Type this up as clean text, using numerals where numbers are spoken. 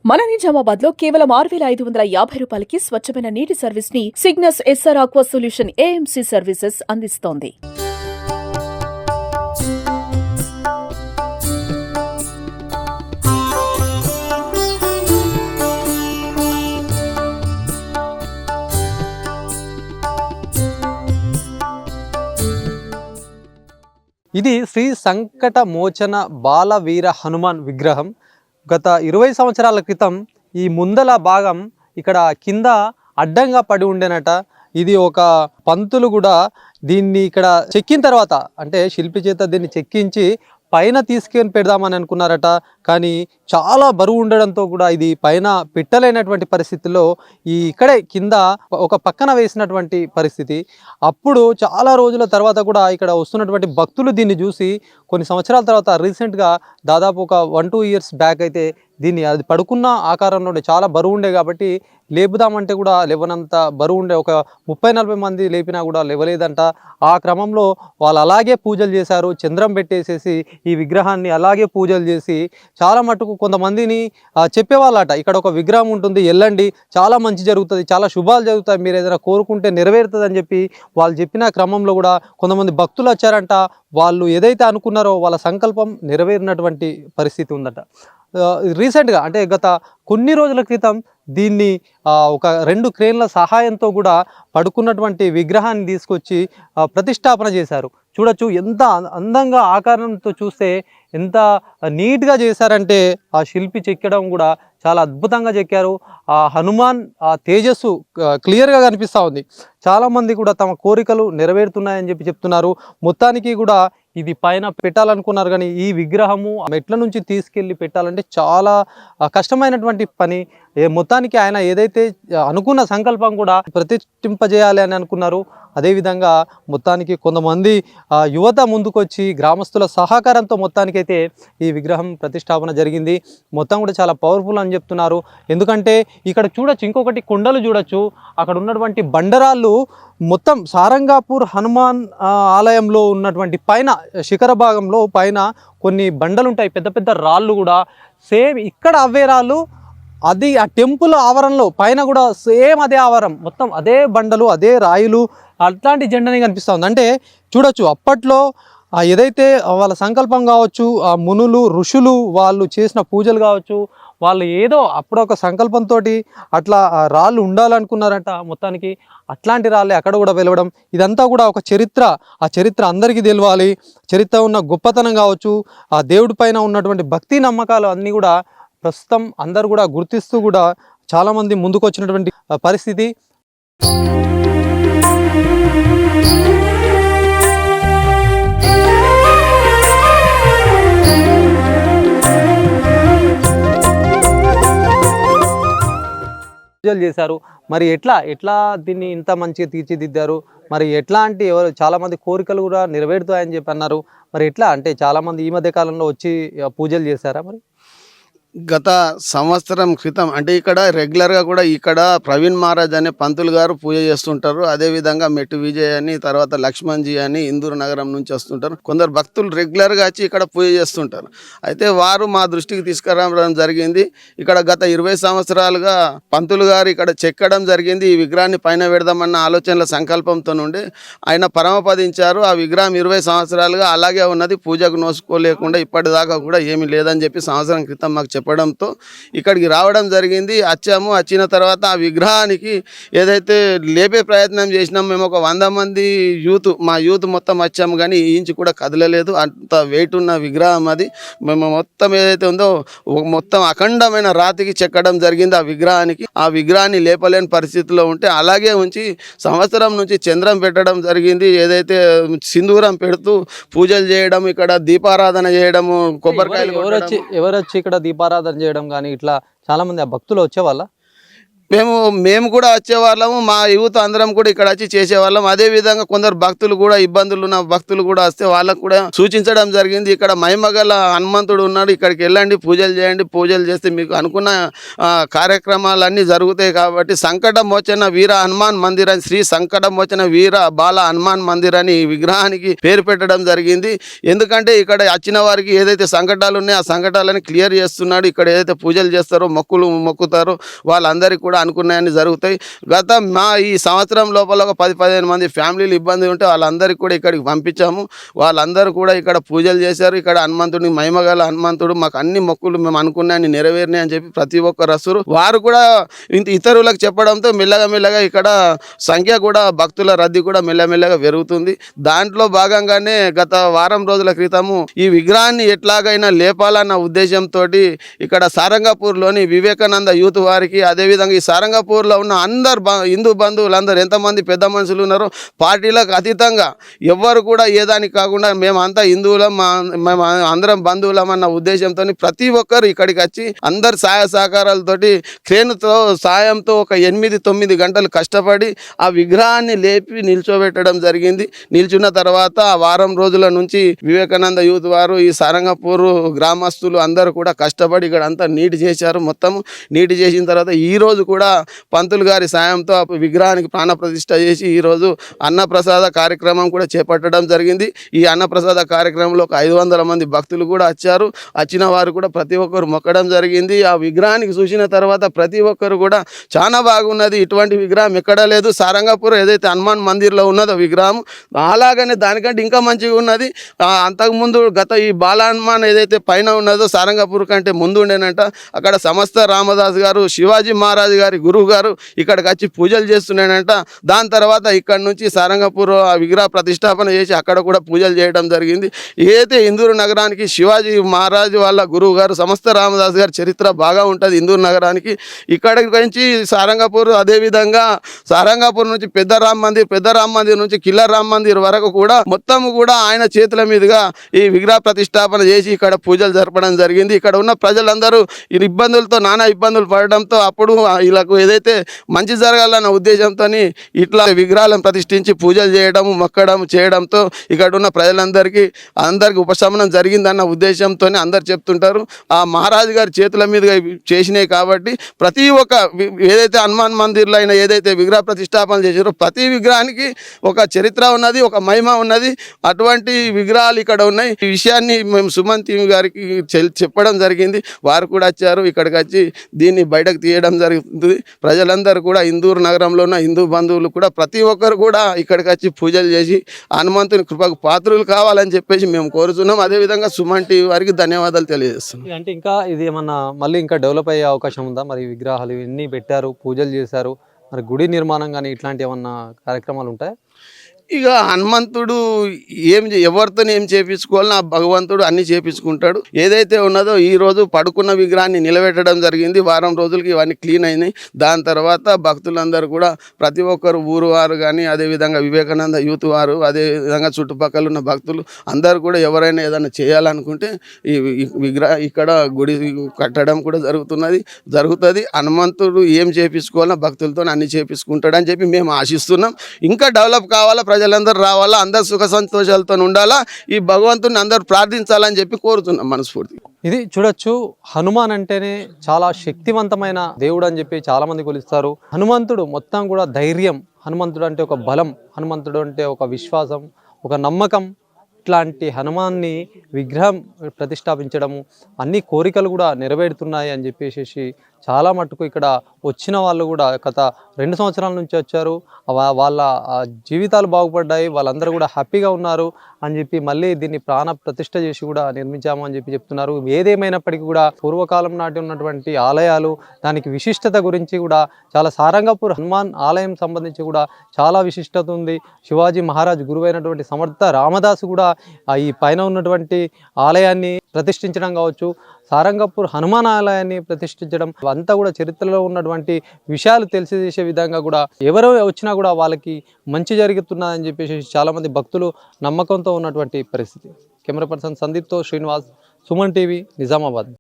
మన నిజామాబాద్ లో కేవలం 6,550 రూపాయలకి స్వచ్ఛమైన నీటి సర్వీస్ ని Cygnus SR aqua solution AMC services అందిస్తోంది. ఇది శ్రీ సంకట మోచన బాలవీర హనుమాన్ విగ్రహం. గత 20 సంవత్సరాల క్రితం ఈ ముందల భాగం ఇక్కడ కింద అడ్డంగా పడి ఉండేనట. ఇది ఒక పంతులు కూడా దీన్ని ఇక్కడ చెక్కిన తర్వాత అంటే శిల్పి చేత దీన్ని చెక్కించి పైన తీసుకొని పెడదామని అనుకున్నారట. కానీ చాలా బరువు ఉండడంతో కూడా ఇది పైన పెట్టలేనటువంటి పరిస్థితిలో ఇక్కడే కింద ఒక పక్కన వేసినటువంటి పరిస్థితి. అప్పుడు చాలా రోజుల తర్వాత కూడా ఇక్కడ వస్తున్నటువంటి భక్తులు దీన్ని చూసి కొన్ని సంవత్సరాల తర్వాత రీసెంట్గా దాదాపు ఒక 1-2 ఇయర్స్ బ్యాక్ అయితే దీన్ని అది పడుకున్న ఆకారంలో చాలా బరువు ఉండే కాబట్టి లేపుదామంటే కూడా లేవనంత బరువు ఉండే. ఒక 30-40 మంది లేపినా కూడా లేవలేదంట. ఆ క్రమంలో వాళ్ళు అలాగే పూజలు చేశారు. చంద్రం పెట్టేసేసి ఈ విగ్రహాన్ని అలాగే పూజలు చేసి చాలా మటుకు కొంతమందిని చెప్పేవాళ్ళట, ఇక్కడ ఒక విగ్రహం ఉంటుంది, వెళ్ళండి, చాలా మంచి జరుగుతుంది, చాలా శుభాలు జరుగుతాయి, మీరు ఏదైనా కోరుకుంటే నెరవేరుతుంది అని చెప్పి వాళ్ళు చెప్పిన క్రమంలో కూడా కొంతమంది భక్తులు వచ్చారంట. వాళ్ళు ఏదైతే అనుకున్నారో వాళ్ళ సంకల్పం నెరవేరినటువంటి పరిస్థితి ఉందట. రీసెంట్గా అంటే గత కొన్ని రోజుల క్రితం దీన్ని ఒక 2 క్రేన్ల సహాయంతో కూడా పడుకున్నటువంటి విగ్రహాన్ని తీసుకొచ్చి ప్రతిష్టాపన చేశారు. చూడొచ్చు ఎంత అందంగా ఆకారంతో చూస్తే ఎంత నీట్గా చేశారంటే ఆ శిల్పి చెక్కడం కూడా చాలా అద్భుతంగా చెక్కారు. ఆ హనుమాన్ ఆ తేజస్సు క్లియర్గా కనిపిస్తూ ఉంది. చాలామంది కూడా తమ కోరికలు నెరవేరుతున్నాయని చెప్తున్నారు. మొత్తానికి కూడా ఇది పైన పెట్టాలనుకున్నారు కానీ ఈ విగ్రహము మెట్ల నుంచి తీసుకెళ్ళి పెట్టాలంటే చాలా కష్టమైనటువంటి పని. మొత్తానికి ఆయన ఏదైతే అనుకున్న సంకల్పం కూడా ప్రతిష్ఠింపజేయాలి అని అనుకున్నారు. అదేవిధంగా మొత్తానికి కొంతమంది యువత ముందుకొచ్చి గ్రామస్తుల సహకారంతో మొత్తానికైతే ఈ విగ్రహం ప్రతిష్టాపన జరిగింది. మొత్తం కూడా చాలా పవర్ఫుల్ అని చెప్తున్నారు. ఎందుకంటే ఇక్కడ చూడొచ్చు, ఇంకొకటి కొండలు చూడొచ్చు, అక్కడ ఉన్నటువంటి బండరాళ్ళు మొత్తం సారంగాపూర్ హనుమాన్ ఆలయంలో ఉన్నటువంటి పైన శిఖర భాగంలో పైన కొన్ని బండలు ఉంటాయి, పెద్ద పెద్ద రాళ్ళు కూడా సేమ్ ఇక్కడ అవే రాళ్ళు. అది ఆ టెంపుల్ ఆవరణలో పైన కూడా సేమ్ అదే ఆవరం, మొత్తం అదే బండలు, అదే రాయిలు, అట్లాంటి జెండానే కనిపిస్తుంది. అంటే చూడొచ్చు అప్పట్లో ఏదైతే వాళ్ళ సంకల్పం కావచ్చు, ఆ మునులు ఋషులు వాళ్ళు చేసిన పూజలు కావచ్చు, వాళ్ళు ఏదో అప్పుడు ఒక సంకల్పంతో అట్లా రాళ్ళు ఉండాలనుకున్నారంట. మొత్తానికి అట్లాంటి రాళ్ళే అక్కడ కూడా వెలవడం, ఇదంతా కూడా ఒక చరిత్ర. ఆ చరిత్ర అందరికీ తెలియాలి. చరిత్ర ఉన్న గొప్పతనం కావచ్చు, ఆ దేవుడి పైన ఉన్నటువంటి భక్తి నమ్మకాలు అన్నీ కూడా ప్రస్తుతం అందరూ కూడా గుర్తిస్తూ కూడా చాలామంది ముందుకు వచ్చినటువంటి పరిస్థితి. పూజలు చేశారు. మరి ఎట్లా దీన్ని ఇంత మంచిగా తీర్చిదిద్దారు, మరి ఎట్లాంటి చాలామంది కోరికలు కూడా నెరవేరుతాయని చెప్పి అన్నారు. మరి ఎట్లా అంటే చాలామంది ఈ మధ్య కాలంలో వచ్చి పూజలు చేశారా? మరి గత సంవత్సరం క్రితం అంటే ఇక్కడ రెగ్యులర్గా కూడా ఇక్కడ ప్రవీణ్ మహారాజ్ అనే పంతులు గారు పూజ చేస్తుంటారు. అదేవిధంగా మెట్టు విజయ్ అని, తర్వాత లక్ష్మణ్జీ అని ఇందూరు నగరం నుంచి వస్తుంటారు. కొందరు భక్తులు రెగ్యులర్గా వచ్చి ఇక్కడ పూజ చేస్తుంటారు. అయితే వారు మా దృష్టికి తీసుకురావడం జరిగింది. ఇక్కడ గత 20 సంవత్సరాలుగా పంతులు గారు ఇక్కడ చెక్కడం జరిగింది. ఈ విగ్రహాన్ని పైన పెడదామన్న ఆలోచనల సంకల్పంతో నుండి ఆయన పరమపదించారు. ఆ విగ్రహం 20 సంవత్సరాలుగా అలాగే ఉన్నది, పూజకు నోసుకోలేకుండా ఇప్పటిదాకా కూడా ఏమీ లేదని చెప్పి సంవత్సరం క్రితం మాకు చెప్పడంతో ఇక్కడికి రావడం జరిగింది. వచ్చిన తర్వాత ఆ విగ్రహానికి ఏదైతే లేపే ప్రయత్నం చేసినాం, మేము ఒక 100 మంది మా యూత్ మొత్తం వచ్చాము కానీ ఈ ఇంచు కూడా కదలలేదు. అంత వెయిట్ ఉన్న విగ్రహం అది. మేము మొత్తం ఏదైతే ఉందో మొత్తం అఖండమైన రాతికి చెక్కడం జరిగింది. ఆ విగ్రహాన్ని లేపలేని పరిస్థితిలో ఉంటే అలాగే ఉంచి సంవత్సరం నుంచి చంద్రం పెట్టడం జరిగింది. ఏదైతే సింధూరం పెడుతూ పూజలు చేయడం, ఇక్కడ దీపారాధన చేయడము, కొబ్బరికాయలు ఎవరొచ్చి ఇక్కడ దీపారాధన చేయడం కానీ ఇట్లా చాలా మంది ఆ భక్తులు వచ్చేవాళ్ళ? మేము కూడా వచ్చేవాళ్ళము, మా యూత్ అందరం కూడా ఇక్కడ వచ్చి చేసేవాళ్ళం. అదే విధంగా కొందరు భక్తులు కూడా, ఇబ్బందులు ఉన్న భక్తులు కూడా వస్తే వాళ్ళకు కూడా సూచించడం జరిగింది. ఇక్కడ మహిమగల హనుమంతుడు ఉన్నాడు, ఇక్కడికి వెళ్ళండి, పూజలు చేయండి, పూజలు చేస్తే మీకు అనుకున్న కార్యక్రమాలన్నీ జరుగుతాయి. కాబట్టి సంకట మోచన వీర హనుమాన్ మందిర్ అని, శ్రీ సంకట మోచన వీర బాల హనుమాన్ మందిర్ అని ఈ విగ్రహానికి పేరు పెట్టడం జరిగింది. ఎందుకంటే ఇక్కడ వచ్చిన వారికి ఏదైతే సంకటాలు ఉన్నాయో ఆ సంకటాలని క్లియర్ చేస్తున్నాడు. ఇక్కడ ఏదైతే పూజలు చేస్తారో, మొక్కులు మొక్కుతారో వాళ్ళందరికీ కూడా అనుకున్నాయని జరుగుతాయి. మా ఈ సంవత్సరం లోపల ఒక 10-15 మంది ఫ్యామిలీలు ఇబ్బంది ఉంటే వాళ్ళందరికీ కూడా ఇక్కడికి పంపించాము. వాళ్ళందరూ కూడా ఇక్కడ పూజలు చేశారు. ఇక్కడ హనుమంతుడిని, మహిమగల హనుమంతుడు మాకు అన్ని మొక్కులు మేము అనుకున్నాయని నెరవేరినాయి అని చెప్పి ప్రతి ఒక్కరు వస్తారు. వారు కూడా ఇతరులకు చెప్పడంతో మెల్లగా ఇక్కడ సంఖ్య కూడా, భక్తుల రద్దీ కూడా మెల్లగా పెరుగుతుంది. దాంట్లో భాగంగానే గత వారం రోజుల క్రితము ఈ విగ్రహాన్ని ఎట్లాగైనా లేపాలన్న ఉద్దేశంతో ఇక్కడ సారంగపూర్లోని వివేకానంద యూత్ వారికి, అదేవిధంగా ఈ సారంగపూర్లో ఉన్న అందరు హిందూ బంధువులందరూ ఎంతమంది పెద్ద మనుషులు ఉన్నారో పార్టీలకు అతీతంగా ఎవ్వరు కూడా ఏదానికి కాకుండా మేమంతా హిందువులం, మేము అందరం బంధువులం అన్న ఉద్దేశంతో ప్రతి ఒక్కరు ఇక్కడికి వచ్చి అందరు సహాయ సహకారాలతోటి క్రేన్తో సాయంతో ఒక 8-9 గంటలు కష్టపడి ఆ విగ్రహాన్ని లేపి నిల్చోబెట్టడం జరిగింది. నిల్చున్న తర్వాత ఆ వారం రోజుల నుంచి వివేకానంద యూత్ వారు, ఈ సారంగపూర్ గ్రామస్తులు అందరూ కూడా కష్టపడి ఇక్కడ అంతా నీటి చేశారు. మొత్తం నీటి చేసిన తర్వాత ఈరోజు కూడా పంతులు గారి సాయంతో ఆ విగ్రహానికి ప్రాణప్రతిష్ఠ చేసి ఈరోజు అన్నప్రసాద కార్యక్రమం కూడా చేపట్టడం జరిగింది. ఈ అన్నప్రసాద కార్యక్రమంలో ఒక 500 మంది భక్తులు కూడా వచ్చారు. వచ్చిన వారు కూడా ప్రతి ఒక్కరు మొక్కడం జరిగింది. ఆ విగ్రహానికి చూసిన తర్వాత ప్రతి ఒక్కరు కూడా చాలా బాగున్నది, ఇటువంటి విగ్రహం ఎక్కడా లేదు, సారంగపూర్ ఏదైతే హనుమాన్ మందిర్లో ఉన్నదో విగ్రహం అలాగనే దానికంటే ఇంకా మంచిగా ఉన్నది. అంతకుముందు గత ఈ బాల హనుమాన్ ఏదైతే పైన ఉన్నదో సారంగపూర్ కంటే ముందు ఉండేనంట. అక్కడ సమస్త రామదాస్ గారు, శివాజీ మహారాజ్ గారి గురువు గారు ఇక్కడికి వచ్చి పూజలు చేస్తున్నాడంట. దాని తర్వాత ఇక్కడ నుంచి సారంగపూర్ ఆ విగ్రహ ప్రతిష్టాపన చేసి అక్కడ కూడా పూజలు చేయడం జరిగింది. ఏదైతే ఇందూరు నగరానికి శివాజీ మహారాజ్ వాళ్ళ గురువు గారు సమస్త రామదాస్ గారి చరిత్ర బాగా ఉంటుంది ఇందూరు నగరానికి. ఇక్కడికి నుంచి సారంగపూర్, అదేవిధంగా సారంగపూర్ నుంచి పెద్ద రామ్ మందిర్ నుంచి కిల్లర్ రామ్ మందిర్ వరకు కూడా మొత్తం కూడా ఆయన చేతుల మీదుగా ఈ విగ్రహ ప్రతిష్టాపన చేసి ఇక్కడ పూజలు జరపడం జరిగింది. ఇక్కడ ఉన్న ప్రజలందరూ ఈ ఇబ్బందులతో నానా ఇబ్బందులు పడడంతో అప్పుడు వీళ్ళకు ఏదైతే మంచి జరగాలన్న ఉద్దేశంతో ఇట్లా విగ్రహాలను ప్రతిష్ఠించి పూజలు చేయడం, మొక్కడం చేయడంతో ఇక్కడ ఉన్న ప్రజలందరికీ ఉపశమనం జరిగిందన్న ఉద్దేశంతో అందరు చెప్తుంటారు. ఆ మహారాజు గారి చేతుల మీదుగా చేసినాయి కాబట్టి ప్రతి ఒక్క ఏదైతే హనుమాన్ మందిర్లో అయినా ఏదైతే విగ్రహ ప్రతిష్టాపన చేశారో ప్రతి విగ్రహానికి ఒక చరిత్ర ఉన్నది, ఒక మహిమ ఉన్నది. అటువంటి విగ్రహాలు ఇక్కడ ఉన్నాయి. ఈ విషయాన్ని మేము సుమన్ టీవీ గారికి చెప్పడం జరిగింది. వారు కూడా వచ్చారు, ఇక్కడికి వచ్చి దీన్ని బయటకు తీయడం జరుగుతుంది. ప్రజలందరూ కూడా ఇందూరు నగరంలో ఉన్న హిందూ బంధువులు కూడా ప్రతి ఒక్కరు కూడా ఇక్కడికి వచ్చి పూజలు చేసి హనుమంతుని కృపకు పాత్రులు కావాలని చెప్పేసి మేము కోరుతున్నాం. అదేవిధంగా సుమన్ టీవీ వారికి ధన్యవాదాలు తెలియజేస్తున్నాం. అంటే ఇంకా ఇది ఏమన్నా మళ్ళీ ఇంకా డెవలప్ అయ్యే అవకాశం ఉందా? మరి విగ్రహాలు ఇవన్నీ పెట్టారు, పూజలు చేశారు, మరి గుడి నిర్మాణం కానీ ఇట్లాంటి ఏమన్నా కార్యక్రమాలు ఉంటాయా? ఇక హనుమంతుడు ఎవరితో ఏం చేపించుకోవాలని ఆ భగవంతుడు అన్ని చేపించుకుంటాడు. ఏదైతే ఉన్నదో ఈ రోజు పడుకున్న విగ్రహాన్ని నిలబెట్టడం జరిగింది. వారం రోజులకి ఇవన్నీ క్లీన్ అయినాయి. దాని తర్వాత భక్తులందరూ కూడా ప్రతి ఒక్కరు ఊరు వారు కానీ, అదేవిధంగా వివేకానంద యూత్ వారు, అదేవిధంగా చుట్టుపక్కల ఉన్న భక్తులు అందరూ కూడా ఎవరైనా ఏదైనా చేయాలనుకుంటే ఈ ఇక్కడ గుడి కట్టడం కూడా జరుగుతుంది. హనుమంతుడు ఏం చేపించుకోవాలన్నా భక్తులతో అన్ని చేపించుకుంటాడు అని చెప్పి మేము ఆశిస్తున్నాం. ఇంకా డెవలప్ కావాలా, ప్రజలందరూ రావాలా, అందరు సుఖ సంతోషాలతో ఉండాలా, ఈ భగవంతుని అందరూ ప్రార్థించాలని చెప్పి కోరుతున్నాం మనస్ఫూర్తిగా. ఇది చూడొచ్చు, హనుమాన్ అంటేనే చాలా శక్తివంతమైన దేవుడు అని చెప్పి చాలా మంది కొలుస్తారు. హనుమంతుడు మొత్తం కూడా ధైర్యం, హనుమంతుడు అంటే ఒక బలం, హనుమంతుడు అంటే ఒక విశ్వాసం, ఒక నమ్మకం. ఇట్లాంటి హనుమాన్ని విగ్రహం ప్రతిష్టాపించడము, అన్ని కోరికలు కూడా నెరవేరుతున్నాయి అని చెప్పేసి చాలా మటుకు ఇక్కడ వచ్చిన వాళ్ళు కూడా గత 2 సంవత్సరాల నుంచి వచ్చారు. వాళ్ళ జీవితాలు బాగుపడ్డాయి, వాళ్ళందరూ కూడా హ్యాపీగా ఉన్నారు అని చెప్పి మళ్ళీ దీన్ని ప్రాణ ప్రతిష్ఠ చేసి కూడా నిర్మించాము అని చెప్పి చెప్తున్నారు. ఏదేమైనప్పటికీ కూడా పూర్వకాలం నాటి ఉన్నటువంటి ఆలయాలు, దానికి విశిష్టత గురించి కూడా చాలా సారంగపూర్ హనుమాన్ ఆలయం సంబంధించి కూడా చాలా విశిష్టత ఉంది. శివాజీ మహారాజ్ గురువైనటువంటి సమర్థ రామదాసు కూడా ఈ పైన ఉన్నటువంటి ఆలయాన్ని ప్రతిష్ఠించడం కావచ్చు, సారంగపూర్ హనుమాన్ ఆలయాన్ని ప్రతిష్ఠించడం, అంతా కూడా చరిత్రలో ఉన్నటువంటి విషయాలు తెలియజేసే విధంగా కూడా ఎవరో వచ్చినా కూడా వాళ్ళకి మంచి జరుగుతున్నదని చెప్పేసి చాలామంది భక్తులు నమ్మకంతో ఉన్నటువంటి పరిస్థితి. కెమెరా పర్సన్ సందీప్తో శ్రీనివాస్, సుమన్ టీవీ, నిజామాబాద్.